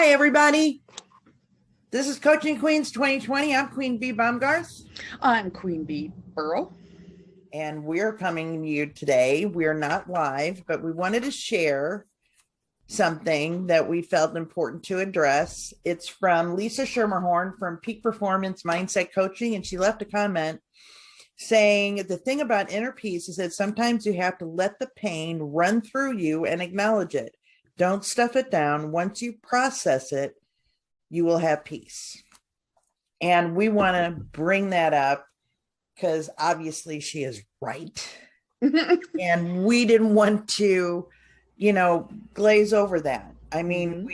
Hi, everybody. This is Coaching Queens 2020. I'm Queen Bee Baumgarth. I'm Queen Bee Burrow. And we're coming to you today. We're not live, but we wanted to share something that we felt important to address. It's from Lisa Schermerhorn from Peak Performance Mindset Coaching. And she left a comment saying the thing about inner peace is that sometimes you have to let the pain run through you and acknowledge it. Don't stuff it down. Once you process it, you will have peace. And we want to bring that up because obviously she is right. And we didn't want to, glaze over that. I mean,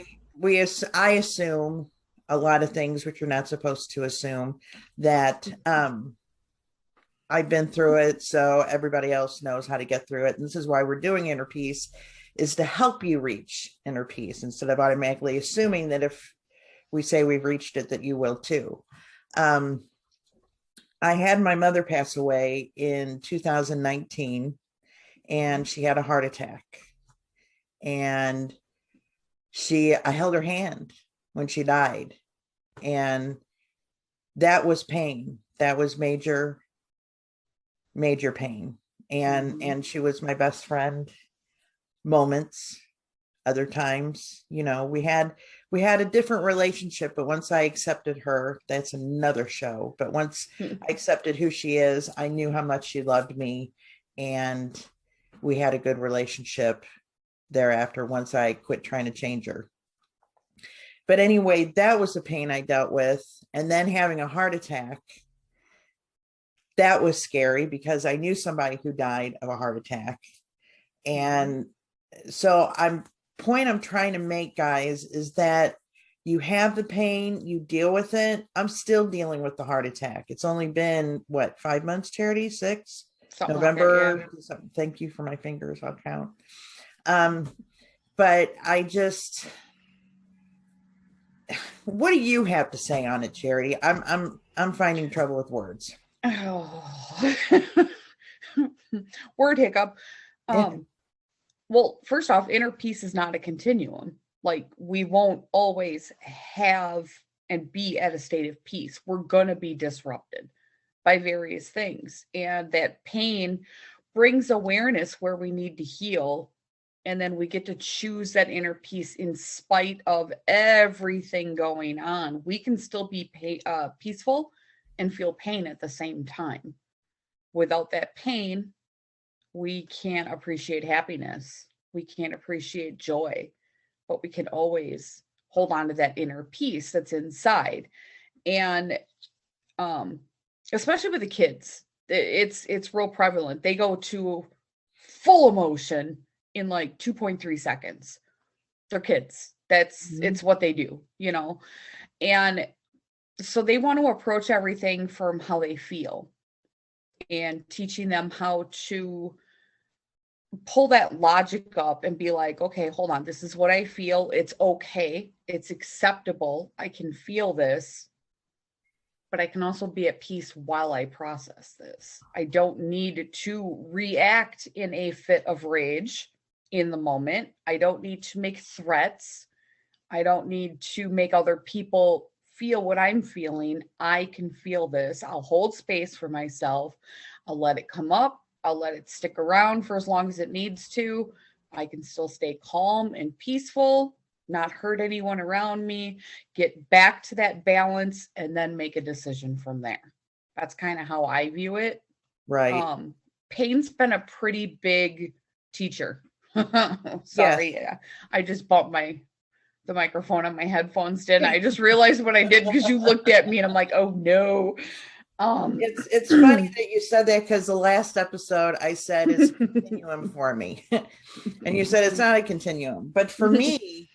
I assume a lot of things which you're not supposed to assume, that I've been through it, so everybody else knows how to get through it. And this is why we're doing inner peace, is to help you reach inner peace instead of automatically assuming that if we say we've reached it, that you will too. I had my mother pass away in 2019, and she had a heart attack. And I held her hand when she died. And that was pain. That was major pain. And she was my best friend. Moments, other times, we had a different relationship, but once I accepted her, that's another show. But once I accepted who she is, I knew how much she loved me, and we had a good relationship thereafter once I quit trying to change her. But anyway, that was the pain I dealt with. And then having a heart attack, that was scary because I knew somebody who died of a heart attack. And so I'm trying to make, guys, is that you have the pain, you deal with it. I'm still dealing with the heart attack. It's only been 5 months, Charity? 6? Something November. Like that, yeah. Thank you for my fingers. I'll count. But what do you have to say on it, Charity? I'm finding trouble with words. Oh. Word hiccup. Well, first off, inner peace is not a continuum. Like, we won't always have and be at a state of peace. We're going to be disrupted by various things. And that pain brings awareness where we need to heal. And then we get to choose that inner peace in spite of everything going on. We can still be peaceful and feel pain at the same time. Without that pain, we can't appreciate happiness. We can't appreciate joy, but we can always hold on to that inner peace that's inside. And especially with the kids, it's real prevalent. They go to full emotion in like 2.3 seconds. They're kids. It's what they do, And so they want to approach everything from how they feel, and teaching them how to pull that logic up and be like, okay, hold on, this is what I feel. It's okay. It's acceptable. I can feel this, but I can also be at peace while I process this. I don't need to react in a fit of rage in the moment. I don't need to make threats. I don't need to make other people feel what I'm feeling. I can feel this. I'll hold space for myself. I'll let it come up. I'll let it stick around for as long as it needs to. I can still stay calm and peaceful, not hurt anyone around me, get back to that balance, and then make a decision from there. That's kind of how I view it. Right. Pain's been a pretty big teacher. Sorry. Yes. I just bumped the microphone on my headphones, didn't I? Just realized what I did because you looked at me and I'm like, oh no. It's funny that you said that, because the last episode I said it's a continuum for me. And you said it's not a continuum. But for me,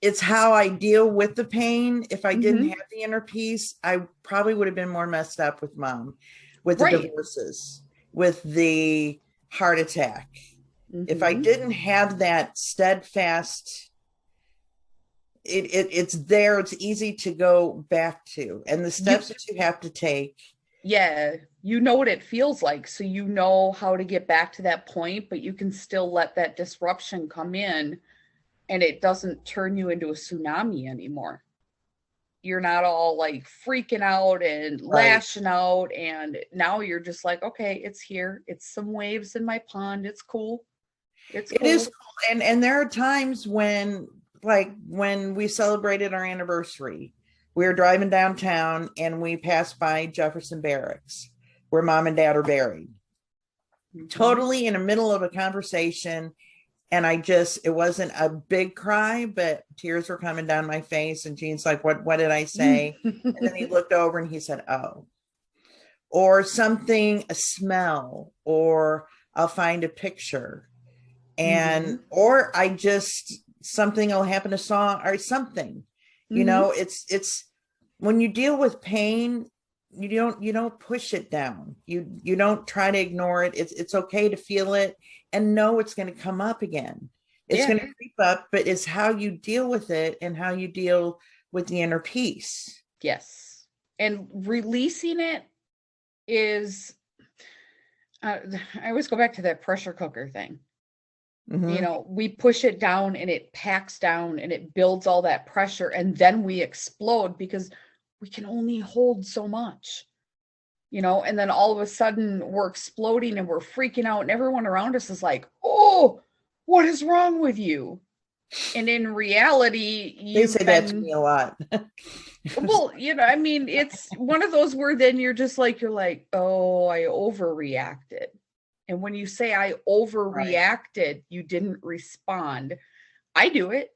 it's how I deal with the pain. If I didn't have the inner peace, I probably would have been more messed up with Mom, with the divorces, with the heart attack. If I didn't have that steadfast, it's there, it's easy to go back to, and the steps that you have to take. Yeah, you know what it feels like, so you know how to get back to that point, but you can still let that disruption come in and it doesn't turn you into a tsunami anymore. You're not all like freaking out and lashing out. And now you're just like, okay, it's here. It's some waves in my pond. It's cool. It's cool. It is cool. And there are times when, like when we celebrated our anniversary, we were driving downtown and we passed by Jefferson Barracks, where mom and dad are buried. Totally in the middle of a conversation. And it wasn't a big cry, but tears were coming down my face. And Gene's like, what did I say? And then he looked over and he said, oh, or something, a smell, or I'll find a picture. And, or something will happen to song or something, it's when you deal with pain, you don't push it down. You don't try to ignore it. It's okay to feel it and know it's going to come up again. It's going to creep up, but it's how you deal with it and how you deal with the inner peace. Yes. And releasing it is, I always go back to that pressure cooker thing. We push it down and it packs down and it builds all that pressure, and then we explode because we can only hold so much, and then all of a sudden we're exploding and we're freaking out and everyone around us is like, oh, what is wrong with you? And in reality, they say that to me a lot. Well, it's one of those where then you're like, oh, I overreacted. And when you say I overreacted, you didn't respond. I do it.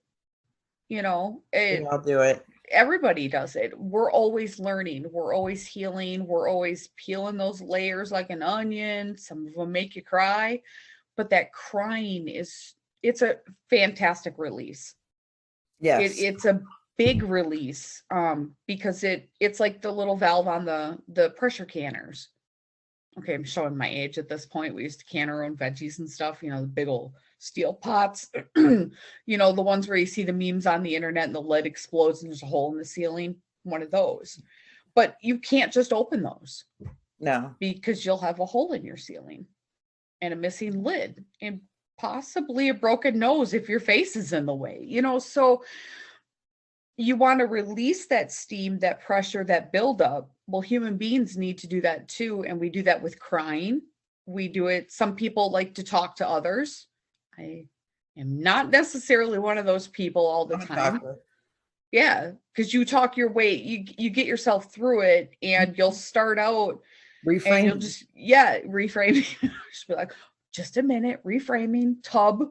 I'll do it. Everybody does it. We're always learning. We're always healing. We're always peeling those layers like an onion. Some of them make you cry, but that crying it's a fantastic release. Yes. It's a big release because it's like the little valve on the pressure canners. Okay, I'm showing my age at this point. We used to can our own veggies and stuff, the big old steel pots, the ones where you see the memes on the internet and the lid explodes and there's a hole in the ceiling, one of those. But you can't just open those. No. Because you'll have a hole in your ceiling and a missing lid and possibly a broken nose if your face is in the way, so you want to release that steam, that pressure, that buildup. Well, human beings need to do that too. And we do that with crying. We do it. Some people like to talk to others. I am not necessarily one of those people all the time. Yeah. Because you talk your way, you get yourself through it and you'll start out. Reframing. And you'll just, reframing. Just be like, just a minute, reframing, tub.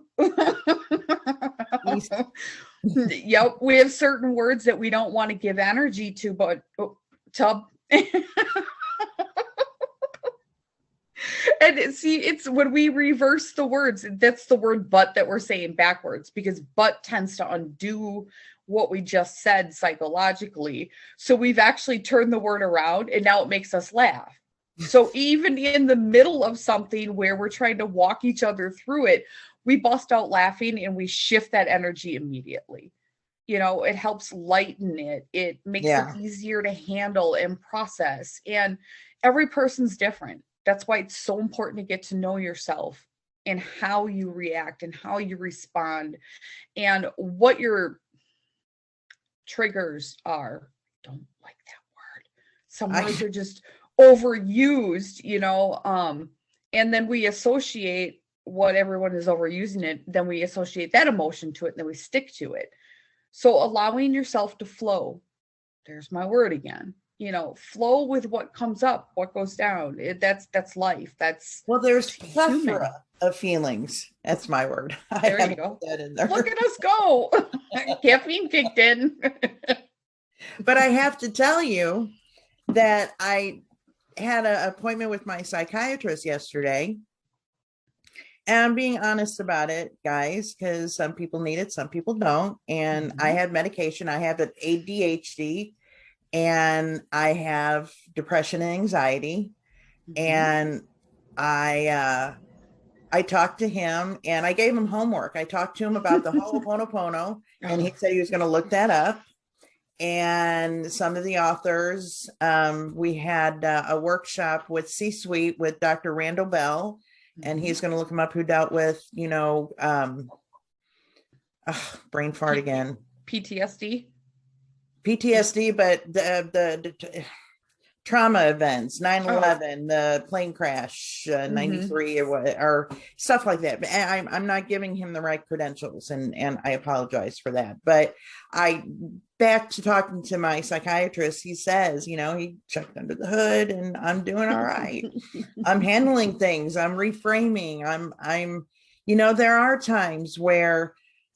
Yep. We have certain words that we don't want to give energy to, but tub. And see, it's when we reverse the words, that's the word but that we're saying backwards, because but tends to undo what we just said psychologically. So we've actually turned the word around and now it makes us laugh. So even in the middle of something where we're trying to walk each other through it, we bust out laughing and we shift that energy immediately. It helps lighten it. It makes it easier to handle and process. And every person's different. That's why it's so important to get to know yourself and how you react and how you respond and what your triggers are. Don't like that word. Some words are just overused, and then we associate what everyone is overusing it. Then we associate that emotion to it and then we stick to it. So allowing yourself to flow, there's my word again, flow with what comes up, what goes down. That's life. There's plethora of feelings. That's my word. There you go. Look at us go. Caffeine kicked in. But I have to tell you that I had an appointment with my psychiatrist yesterday. And I'm being honest about it, guys, because some people need it, some people don't. And I have medication. I have an ADHD and I have depression and anxiety. And I talked to him and I gave him homework. I talked to him about the Ho'oponopono and he said he was going to look that up. And some of the authors, we had a workshop with C-Suite with Dr. Randall Bell. And he's going to look him up, who dealt with, Ugh, brain fart again. PTSD. PTSD, but the trauma events, 9/11, the plane crash, 93, or stuff like that. But I'm not giving him the right credentials, and I apologize for that. But back to talking to my psychiatrist, he says, he checked under the hood and I'm doing all right. I'm handling things. I'm reframing. I'm there are times where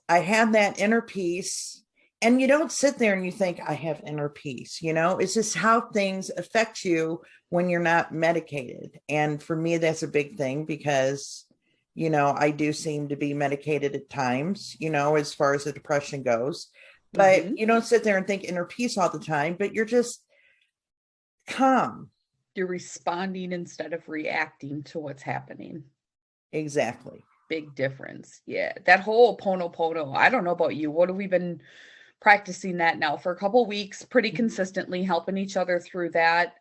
I have that inner peace. And you don't sit there and you think, I have inner peace. It's just how things affect you when you're not medicated. And for me, that's a big thing because, I do seem to be medicated at times, as far as the depression goes. But you don't sit there and think inner peace all the time, but you're just calm. You're responding instead of reacting to what's happening. Exactly. Big difference. Yeah. That whole Pono, I don't know about you. What have we been practicing that now for a couple weeks, pretty consistently, helping each other through that.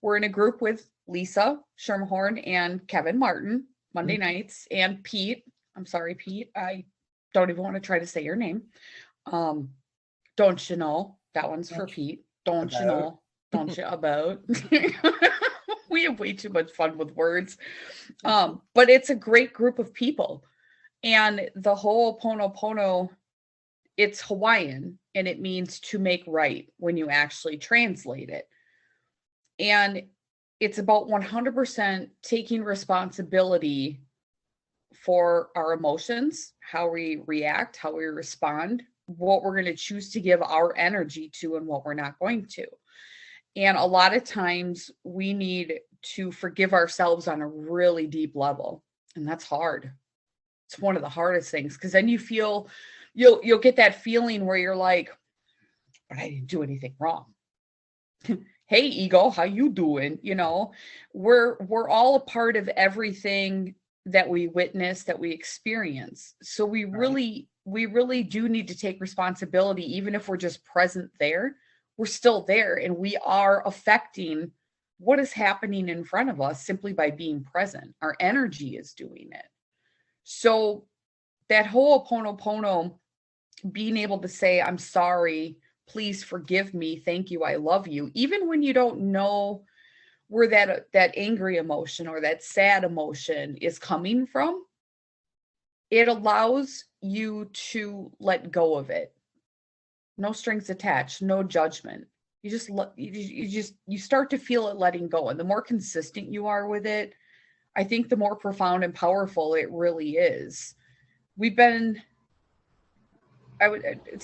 We're in a group with Lisa SCHERMERHORN and Kevin Martin Monday nights, and Pete. I'm sorry, Pete. I don't even want to try to say your name. Don't you know? That one's for Pete. Don't you know? Don't you about? We have way too much fun with words. But it's a great group of people. And the whole Pono, it's Hawaiian, and it means to make right when you actually translate it. And it's about 100% taking responsibility for our emotions, how we react, how we respond, what we're going to choose to give our energy to and what we're not going to. And a lot of times we need to forgive ourselves on a really deep level. And that's hard. It's one of the hardest things, because then you'll get that feeling where you're like, but I didn't do anything wrong. Hey, ego, how you doing? We're all a part of everything that we witness, that we experience. So we really do need to take responsibility. Even if we're just present there, we're still there, and we are affecting what is happening in front of us simply by being present. Our energy is doing it. So that whole Pono, being able to say, I'm sorry, please forgive me, thank you, I love you, even when you don't know where that angry emotion or that sad emotion is coming from, it allows you to let go of it. No strings attached, no judgment. You start to feel it letting go. And the more consistent you are with it, I think the more profound and powerful it really is. It's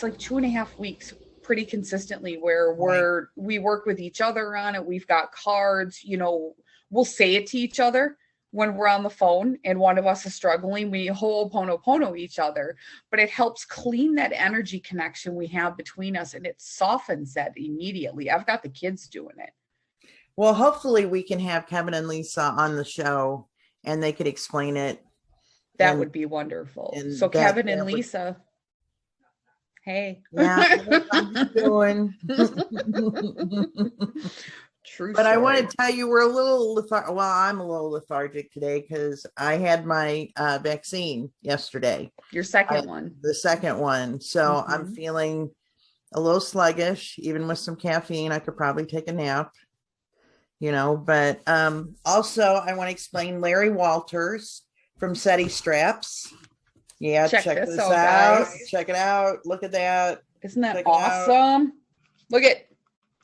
like 2.5 weeks pretty consistently where we work with each other on it. We've got cards, we'll say it to each other when we're on the phone and one of us is struggling. We Ho'oponopono each other, but it helps clean that energy connection we have between us, and it softens that immediately. I've got the kids doing it. Well, hopefully we can have Kevin and Lisa on the show and they could explain it. That would be wonderful. So Kevin and Lisa, hey. Yeah, how you doing? True. But story. I want to tell you, we're a little I'm a little lethargic today because I had my vaccine yesterday. Your second one. The second one. So I'm feeling a little sluggish, even with some caffeine. I could probably take a nap, but also I want to explain Larry Walters from SETI Straps. Yeah, check this out. Guys. Check it out. Look at that. Isn't that awesome? Look at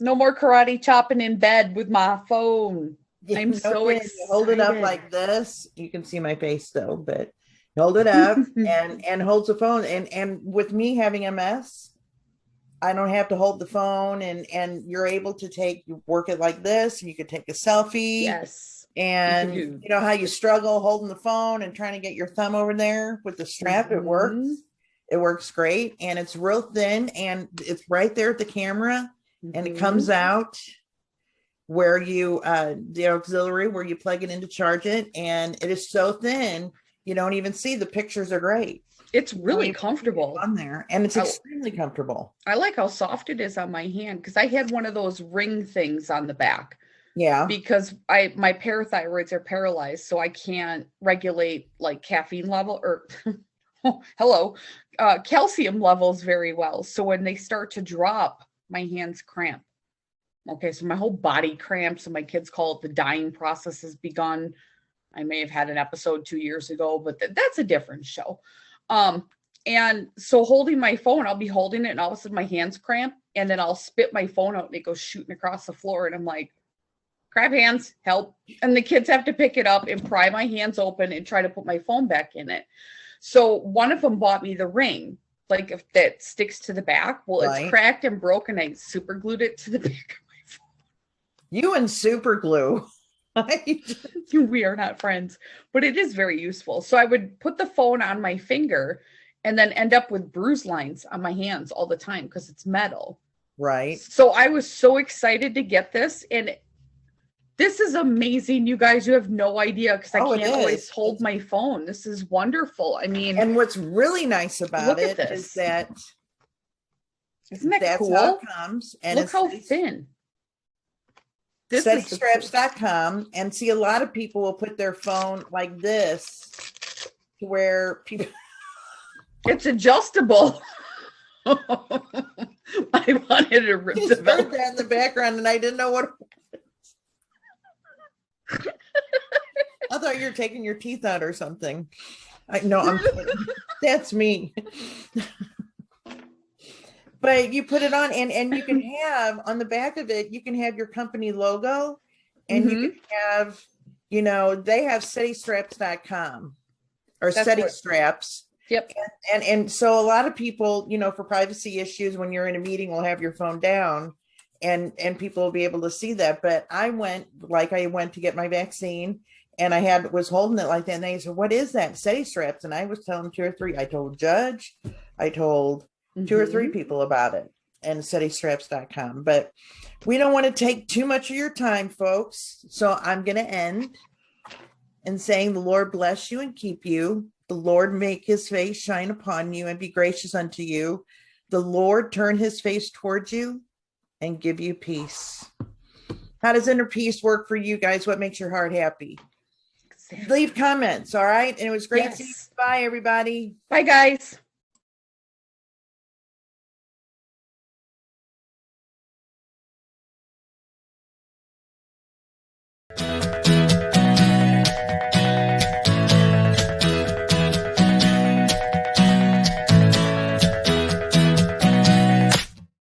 no more karate chopping in bed with my phone. I'm so excited. Hold it up like this. You can see my face though, but hold it up and holds the phone. And with me having MS, I don't have to hold the phone, and you're able to work it like this, and you could take a selfie. Yes. And you know how you struggle holding the phone and trying to get your thumb over there with the strap. It works. It works great. And it's real thin, and it's right there at the camera, and it comes out where the auxiliary where you plug it in to charge it. And it is so thin, you don't even see. The pictures are great. It's really comfortable on there, and it's extremely comfortable. I like how soft it is on my hand, because I had one of those ring things on the back. Yeah. Because my parathyroids are paralyzed, so I can't regulate like caffeine level or calcium levels very well. So when they start to drop, my hands cramp. Okay, so my whole body cramps, and my kids call it the dying process has begun. I may have had an episode 2 years ago, but that's a different show. And so holding my phone, I'll be holding it, and all of a sudden my hands cramp, and then I'll spit my phone out, and it goes shooting across the floor, and I'm like, crab hands, help. And the kids have to pick it up and pry my hands open and try to put my phone back in it. So one of them bought me the ring, like if that sticks to the back. Well, Right. it's cracked and broken. I super glued it to the back of my phone. You and super glue. We are not friends, but it is very useful. So I would put the phone on my finger and then end up with bruise lines on my hands all the time because it's metal. Right. So I was so excited to get this, and this is amazing, you guys. You have no idea, because I Oh, it can't always is. hold my phone. This is wonderful. I mean, And what's really nice about Look at it this. is that isn't that that's cool? how it comes. And Look how thin. This is the SteadyStraps.com. And see, a lot of people will put their phone like this to where people It's adjustable. I wanted to rip just the heard belt. that in the background, and I didn't know what. I thought you were taking your teeth out or something. I'm kidding. That's me. But you put it on, and you can have on the back of it, you can have your company logo, and you can have, they have SteadyStraps.com or That's Steady what- Straps. Yep. And so a lot of people, for privacy issues, when you're in a meeting, will have your phone down, and people will be able to see that. But I went to get my vaccine, and I was holding it like that, and they said, "What is that?" Steady Straps. And I was telling 2 or 3. I told Judge, I told 2 or 3 people about it, and SteadyStraps.com. But we don't want to take too much of your time, folks. So I'm going to end and saying, the Lord bless you and keep you. The Lord make his face shine upon you and be gracious unto you. The Lord turn his face towards you and give you peace. How does inner peace work for you guys? What makes your heart happy? Exactly. Leave comments, all right? And it was great Yes. seeing you. Bye, everybody. Bye, guys.